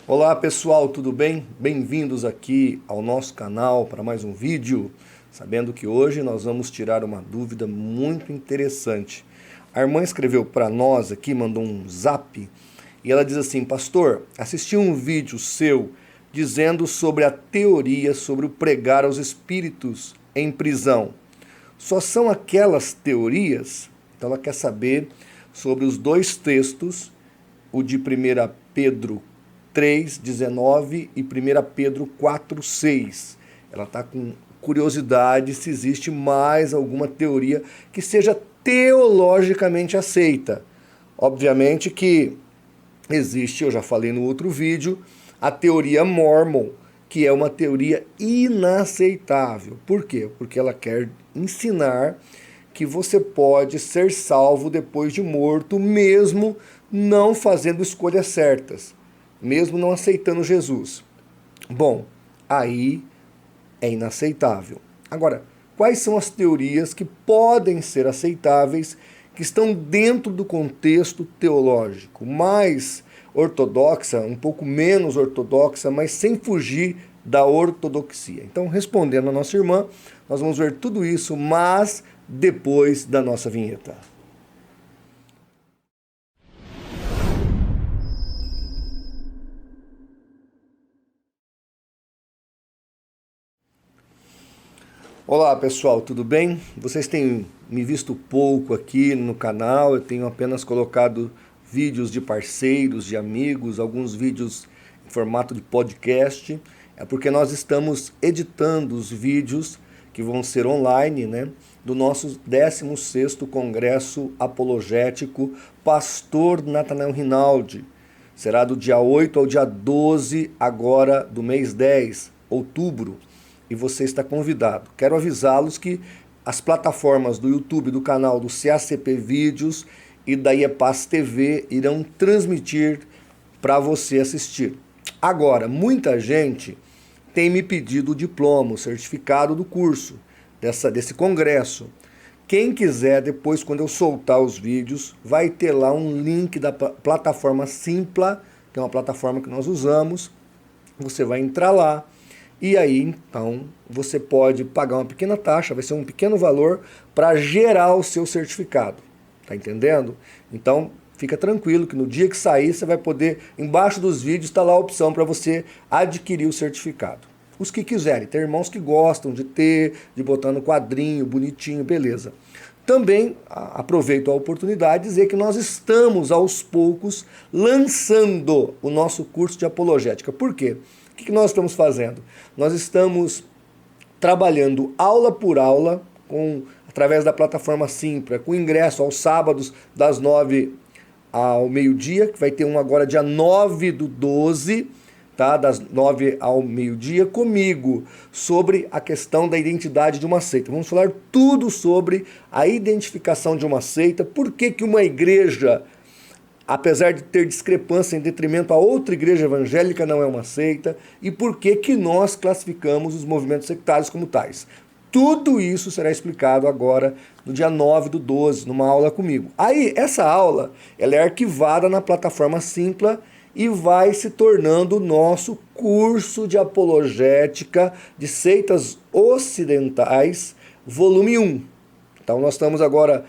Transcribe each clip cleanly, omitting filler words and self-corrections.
Olá pessoal, tudo bem? Bem-vindos aqui ao nosso canal para mais um vídeo, sabendo que hoje nós vamos tirar uma dúvida muito interessante. A irmã escreveu para nós aqui, mandou um zap, e ela diz assim: pastor, assisti um vídeo seu dizendo sobre a teoria sobre o pregar aos espíritos em prisão. Só são aquelas teorias? Então ela quer saber sobre os dois textos, o de 1 Pedro 3,19 e 1 Pedro 4,6. Ela está com curiosidade se existe mais alguma teoria que seja teologicamente aceita. Obviamente que existe, eu já falei no outro vídeo, a teoria Mormon, que é uma teoria inaceitável. Por quê? Porque ela quer ensinar que você pode ser salvo depois de morto, mesmo não fazendo escolhas certas, mesmo não aceitando Jesus. Bom, aí é inaceitável. Agora, quais são as teorias que podem ser aceitáveis, que estão dentro do contexto teológico, mais ortodoxa, um pouco menos ortodoxa, mas sem fugir da ortodoxia? Então, respondendo a nossa irmã, nós vamos ver tudo isso, mas depois da nossa vinheta. Olá pessoal, tudo bem? Vocês têm me visto pouco aqui no canal, eu tenho apenas colocado vídeos de parceiros, de amigos, alguns vídeos em formato de podcast. É porque nós estamos editando os vídeos que vão ser online, né, do nosso 16º Congresso Apologético Pastor Nathanael Rinaldi. Será do dia 8 ao dia 12 agora do mês 10, outubro. E você está convidado. Quero avisá-los que as plataformas do YouTube, do canal do CACP Vídeos e da IEPAS TV irão transmitir para você assistir. Agora, muita gente tem me pedido o diploma, o certificado do curso, desse congresso. Quem quiser, depois, quando eu soltar os vídeos, vai ter lá um link da plataforma Simpla, que é uma plataforma que nós usamos. Você vai entrar lá. E aí, então, você pode pagar uma pequena taxa, vai ser um pequeno valor para gerar o seu certificado. Tá entendendo? Então, fica tranquilo que no dia que sair, você vai poder, embaixo dos vídeos, está lá a opção para você adquirir o certificado. Os que quiserem, tem irmãos que gostam de ter, de botar no quadrinho, bonitinho, beleza. Também aproveito a oportunidade de dizer que nós estamos, aos poucos, lançando o nosso curso de apologética. Por quê? O que nós estamos fazendo? Nós estamos trabalhando aula por aula, através da plataforma Simpla, com ingresso aos sábados das 9 ao meio-dia, que vai ter um agora dia 9/12, tá? Das 9 ao meio-dia, comigo, sobre a questão da identidade de uma seita. Vamos falar tudo sobre a identificação de uma seita, por que uma igreja, apesar de ter discrepância em detrimento a outra igreja evangélica, não é uma seita, e por que nós classificamos os movimentos sectários como tais. Tudo isso será explicado agora no dia 9/12, numa aula comigo. Aí, essa aula, ela é arquivada na plataforma Simpla e vai se tornando o nosso curso de apologética de seitas ocidentais, volume 1. Então nós estamos agora,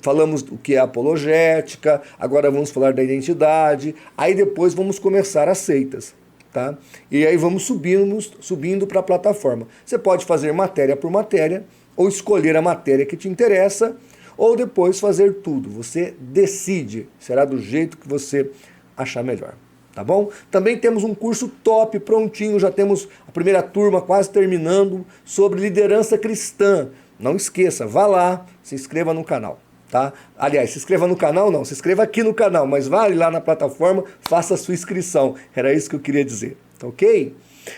falamos o que é apologética, agora vamos falar da identidade, aí depois vamos começar as seitas, tá? E aí vamos subindo para a plataforma. Você pode fazer matéria por matéria, ou escolher a matéria que te interessa, ou depois fazer tudo. Você decide, será do jeito que você achar melhor, tá bom? Também temos um curso top, prontinho, já temos a primeira turma quase terminando, sobre liderança cristã. Não esqueça, vá lá, se inscreva no canal, tá? Aliás, se inscreva no canal não, se inscreva aqui no canal, mas vá lá na plataforma, faça a sua inscrição. Era isso que eu queria dizer, tá ok?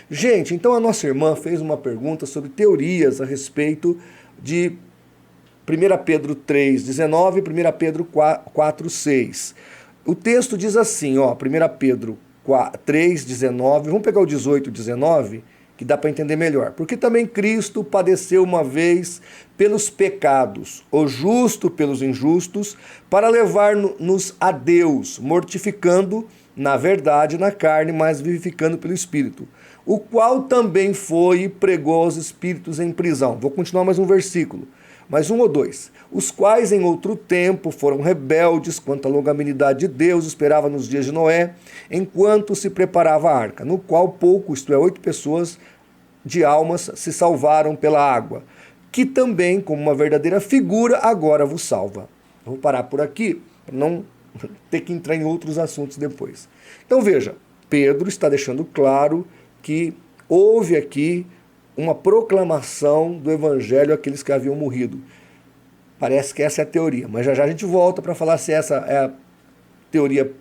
Gente, então a nossa irmã fez uma pergunta sobre teorias a respeito de 1 Pedro 3,19 e 1 Pedro 4,6. O texto diz assim, ó, 1 Pedro 3,19, vamos pegar o 18 e 19, que dá para entender melhor. Porque também Cristo padeceu uma vez pelos pecados, o justo pelos injustos, para levar-nos a Deus, mortificando na verdade, na carne, mas vivificando pelo Espírito, o qual também foi e pregou aos espíritos em prisão. Vou continuar mais um versículo, mais um ou dois. Os quais em outro tempo foram rebeldes quanto à longanimidade de Deus, esperava nos dias de Noé, enquanto se preparava a arca, no qual pouco, isto é, 8 pessoas de almas se salvaram pela água, que também, como uma verdadeira figura, agora vos salva. Vou parar por aqui, para não ter que entrar em outros assuntos depois. Então veja, Pedro está deixando claro que houve aqui uma proclamação do evangelho àqueles que haviam morrido. Parece que essa é a teoria, mas já já a gente volta para falar se essa é a teoria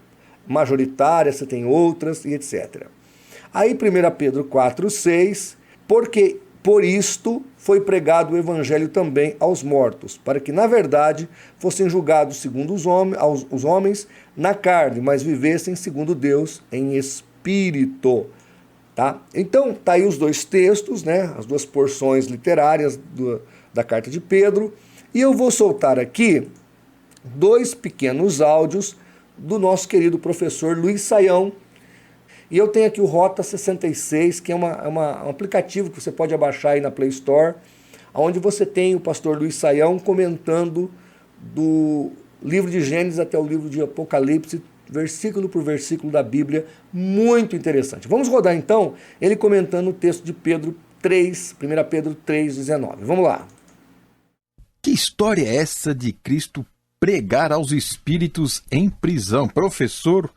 majoritária, se tem outras e etc. Aí 1 Pedro 4,6, porque por isto foi pregado o evangelho também aos mortos, para que na verdade fossem julgados segundo os homens na carne, mas vivessem segundo Deus em espírito. Tá? Então, tá aí os dois textos, né? As duas porções literárias da carta de Pedro, e eu vou soltar aqui 2 pequenos áudios do nosso querido professor Luiz Saião. E eu tenho aqui o Rota 66, que é um aplicativo que você pode baixar aí na Play Store, onde você tem o pastor Luiz Saião comentando do livro de Gênesis até o livro de Apocalipse, versículo por versículo da Bíblia, muito interessante. Vamos rodar então ele comentando o texto de Pedro 3, 1 Pedro 3,19. Vamos lá. Que história é essa de Cristo pregar aos espíritos em prisão? Professor,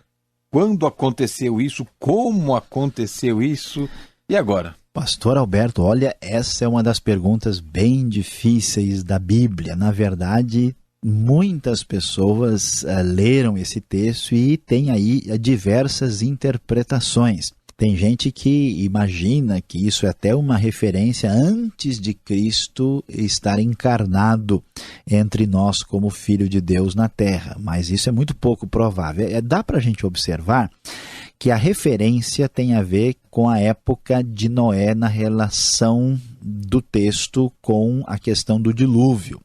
quando aconteceu isso? Como aconteceu isso? E agora? Pastor Alberto, olha, essa é uma das perguntas bem difíceis da Bíblia. Na verdade, muitas pessoas leram esse texto e tem aí diversas interpretações. Tem gente que imagina que isso é até uma referência antes de Cristo estar encarnado entre nós como Filho de Deus na Terra, mas isso é muito pouco provável. Dá para a gente observar que a referência tem a ver com a época de Noé na relação do texto com a questão do dilúvio.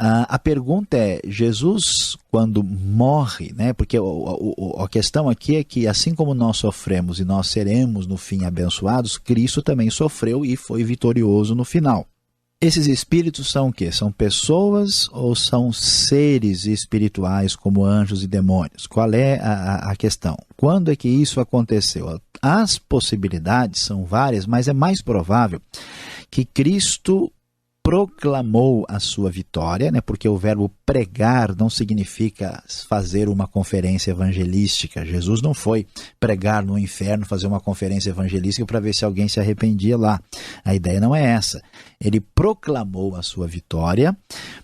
A pergunta é, Jesus quando morre, né? Porque a questão aqui é que assim como nós sofremos e nós seremos no fim abençoados, Cristo também sofreu e foi vitorioso no final. Esses espíritos são o quê? São pessoas ou são seres espirituais como anjos e demônios? Qual é a questão? Quando é que isso aconteceu? As possibilidades são várias, mas é mais provável que Cristo proclamou a sua vitória, né? Porque o verbo pregar não significa fazer uma conferência evangelística. Jesus não foi pregar no inferno, fazer uma conferência evangelística para ver se alguém se arrependia lá. A ideia não é essa. Ele proclamou a sua vitória,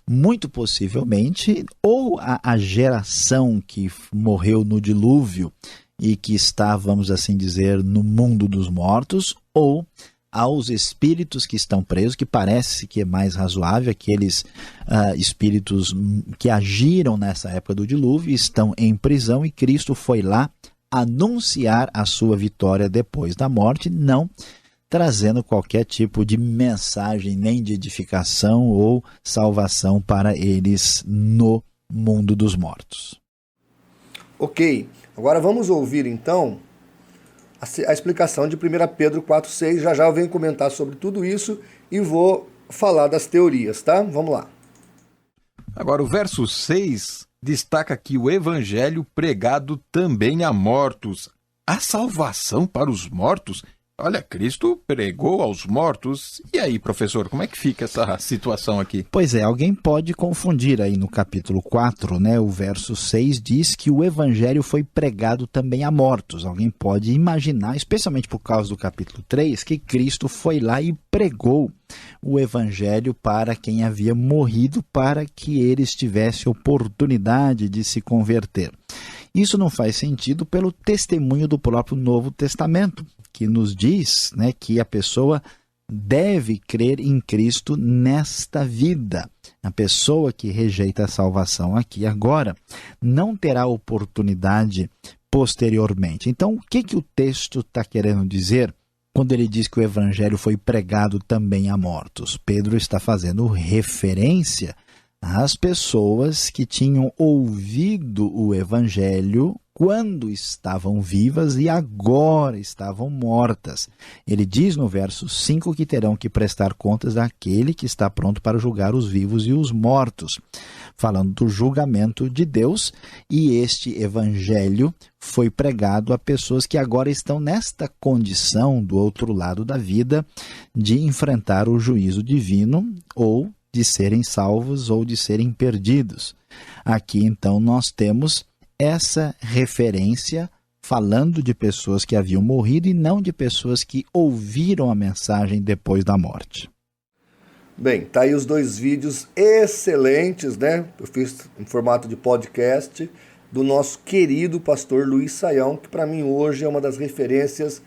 muito possivelmente, ou a geração que morreu no dilúvio e que está, vamos assim dizer, no mundo dos mortos, ou aos espíritos que estão presos, que parece que é mais razoável, aqueles espíritos que agiram nessa época do dilúvio, estão em prisão e Cristo foi lá anunciar a sua vitória depois da morte, não trazendo qualquer tipo de mensagem, nem de edificação ou salvação para eles no mundo dos mortos. Ok, agora vamos ouvir então a explicação de 1 Pedro 4,6, já eu venho comentar sobre tudo isso e vou falar das teorias, tá? Vamos lá. Agora, o verso 6 destaca aqui o evangelho pregado também a mortos. A salvação para os mortos? Olha, Cristo pregou aos mortos. E aí, professor, como é que fica essa situação aqui? Pois é, alguém pode confundir aí no capítulo 4, né? O verso 6 diz que o evangelho foi pregado também a mortos. Alguém pode imaginar, especialmente por causa do capítulo 3, que Cristo foi lá e pregou o evangelho para quem havia morrido, para que eles tivessem oportunidade de se converter. Isso não faz sentido pelo testemunho do próprio Novo Testamento, que nos diz, né, que a pessoa deve crer em Cristo nesta vida. A pessoa que rejeita a salvação aqui e agora não terá oportunidade posteriormente. Então, o que o texto está querendo dizer quando ele diz que o evangelho foi pregado também a mortos? Pedro está fazendo referência as pessoas que tinham ouvido o Evangelho quando estavam vivas e agora estavam mortas. Ele diz no verso 5 que terão que prestar contas daquele que está pronto para julgar os vivos e os mortos, falando do julgamento de Deus, e este Evangelho foi pregado a pessoas que agora estão nesta condição do outro lado da vida de enfrentar o juízo divino ou de serem salvos ou de serem perdidos. Aqui, então, nós temos essa referência falando de pessoas que haviam morrido e não de pessoas que ouviram a mensagem depois da morte. Bem, tá aí os 2 vídeos excelentes, né? Eu fiz em formato de podcast do nosso querido pastor Luiz Saião, que para mim hoje é uma das referências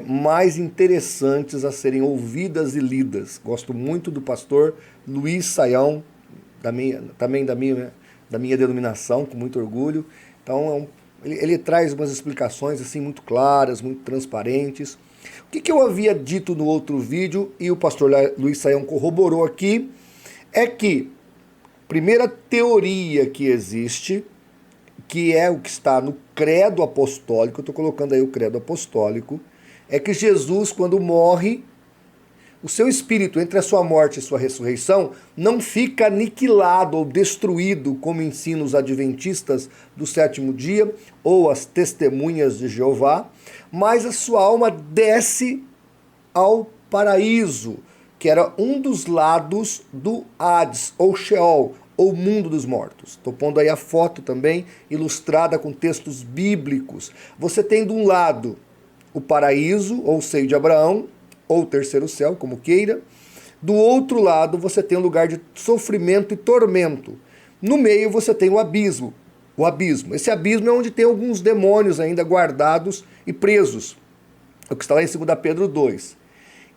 mais interessantes a serem ouvidas e lidas. Gosto muito do pastor Luiz Saião, também da minha denominação, com muito orgulho. Então, ele traz umas explicações assim muito claras, muito transparentes. O que eu havia dito no outro vídeo, e o pastor Luiz Saião corroborou aqui, é que a primeira teoria que existe, que é o que está no credo apostólico, eu estou colocando aí o credo apostólico, é que Jesus, quando morre, o seu espírito, entre a sua morte e sua ressurreição, não fica aniquilado ou destruído, como ensinam os adventistas do 7º dia, ou as testemunhas de Jeová, mas a sua alma desce ao paraíso, que era um dos lados do Hades, ou Sheol, ou mundo dos mortos. Estou pondo aí a foto também, ilustrada com textos bíblicos. Você tem de um lado o paraíso, ou seio de Abraão, ou terceiro céu, como queira. Do outro lado, você tem um lugar de sofrimento e tormento. No meio, você tem o abismo. Esse abismo é onde tem alguns demônios ainda guardados e presos. É o que está lá em 2 Pedro 2.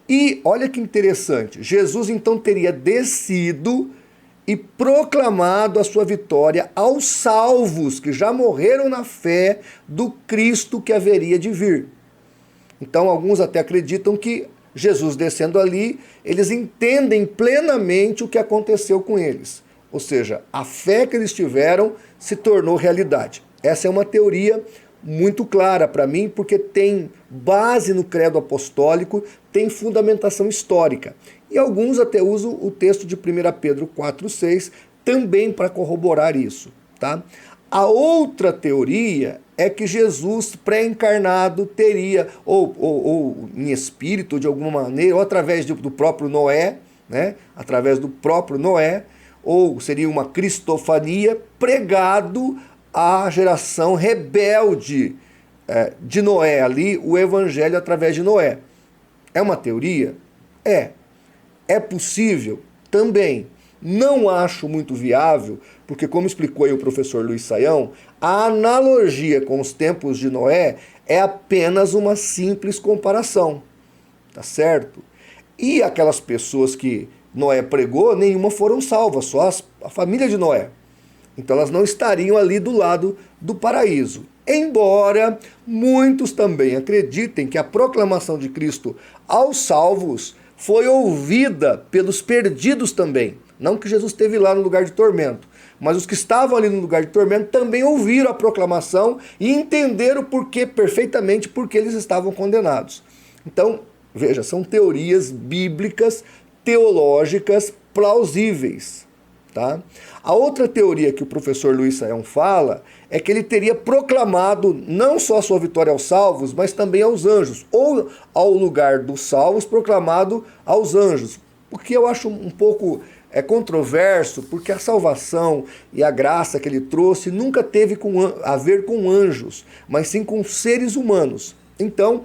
E olha que interessante, Jesus então teria descido e proclamado a sua vitória aos salvos que já morreram na fé do Cristo que haveria de vir. Então, alguns até acreditam que Jesus descendo ali, eles entendem plenamente o que aconteceu com eles. Ou seja, a fé que eles tiveram se tornou realidade. Essa é uma teoria muito clara para mim, porque tem base no credo apostólico, tem fundamentação histórica. E alguns até usam o texto de 1 Pedro 4,6 também para corroborar isso. Tá? A outra teoria é que Jesus pré-encarnado teria, ou em espírito de alguma maneira, ou através do próprio Noé, né? Através do próprio Noé, ou seria uma cristofania, pregado à geração rebelde de Noé ali, o evangelho através de Noé. É uma teoria? É. É possível? Também. Não acho muito viável, porque como explicou aí o professor Luiz Saião, a analogia com os tempos de Noé é apenas uma simples comparação, tá certo? E aquelas pessoas que Noé pregou, nenhuma foram salvas, só a família de Noé. Então elas não estariam ali do lado do paraíso. Embora muitos também acreditem que a proclamação de Cristo aos salvos foi ouvida pelos perdidos também. Não que Jesus esteve lá no lugar de tormento, mas os que estavam ali no lugar de tormento também ouviram a proclamação e entenderam perfeitamente porque eles estavam condenados. Então, veja, são teorias bíblicas, teológicas, plausíveis. Tá? A outra teoria que o professor Luiz Saião fala é que ele teria proclamado não só a sua vitória aos salvos, mas também aos anjos, ou ao lugar dos salvos proclamado aos anjos, porque eu acho um pouco controverso, porque a salvação e a graça que ele trouxe nunca teve a ver com anjos, mas sim com seres humanos. Então,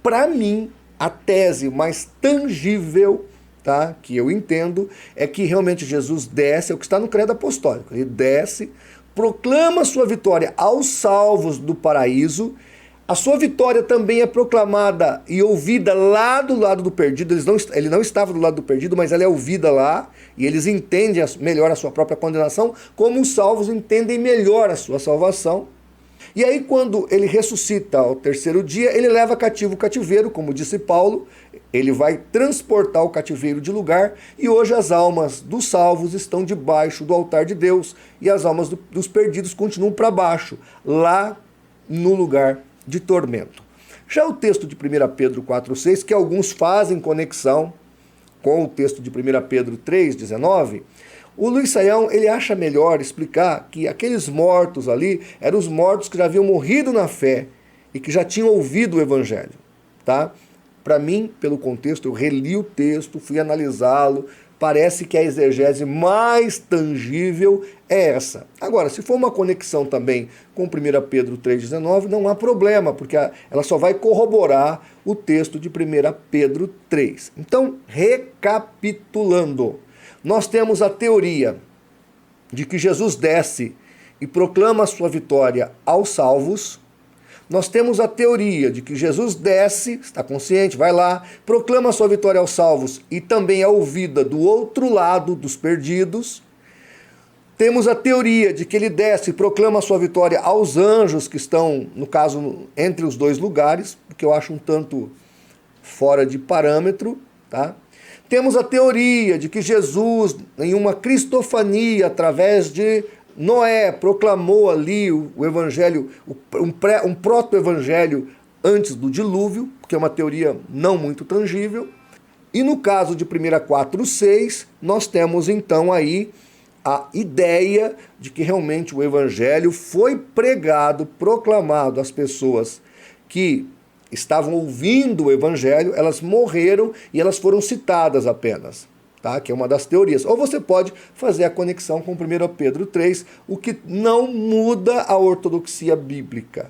para mim, a tese mais tangível, tá, que eu entendo, é que realmente Jesus desce, é o que está no credo apostólico, ele desce, proclama sua vitória aos salvos do paraíso. A sua vitória também é proclamada e ouvida lá do lado do perdido. Ele não estava do lado do perdido, mas ela é ouvida lá, e eles entendem melhor a sua própria condenação, como os salvos entendem melhor a sua salvação. E aí, quando ele ressuscita ao terceiro dia, ele leva cativo o cativeiro, como disse Paulo, ele vai transportar o cativeiro de lugar, e hoje as almas dos salvos estão debaixo do altar de Deus, e as almas dos perdidos continuam para baixo, lá no lugar de tormento. Já o texto de 1 Pedro 4,6, que alguns fazem conexão com o texto de 1 Pedro 3,19, o Luiz Saião, ele acha melhor explicar que aqueles mortos ali eram os mortos que já haviam morrido na fé e que já tinham ouvido o Evangelho, tá? Para mim, pelo contexto, eu reli o texto, fui analisá-lo, parece que a exegese mais tangível é essa. Agora, se for uma conexão também com 1 Pedro 3,19, não há problema, porque ela só vai corroborar o texto de 1 Pedro 3. Então, recapitulando, nós temos a teoria de que Jesus desce e proclama a sua vitória aos salvos. Nós temos a teoria de que Jesus desce, está consciente, vai lá, proclama a sua vitória aos salvos e também é ouvida do outro lado dos perdidos. Temos a teoria de que ele desce e proclama a sua vitória aos anjos que estão, no caso, entre os dois lugares, o que eu acho um tanto fora de parâmetro, tá? Temos a teoria de que Jesus, em uma cristofania, através de Noé, proclamou ali o evangelho, um proto-evangelho antes do dilúvio, que é uma teoria não muito tangível. E no caso de 1 4,6, nós temos então aí a ideia de que realmente o evangelho foi pregado, proclamado às pessoas que estavam ouvindo o evangelho, elas morreram e elas foram citadas apenas, tá? Que é uma das teorias. Ou você pode fazer a conexão com 1 Pedro 3, o que não muda a ortodoxia bíblica.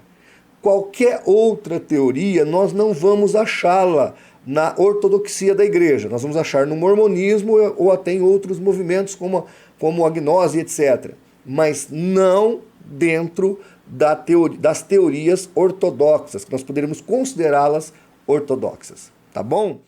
Qualquer outra teoria, nós não vamos achá-la na ortodoxia da igreja. Nós vamos achar no mormonismo ou até em outros movimentos como a gnose, etc. Mas não dentro das teorias ortodoxas, que nós poderíamos considerá-las ortodoxas. Tá bom?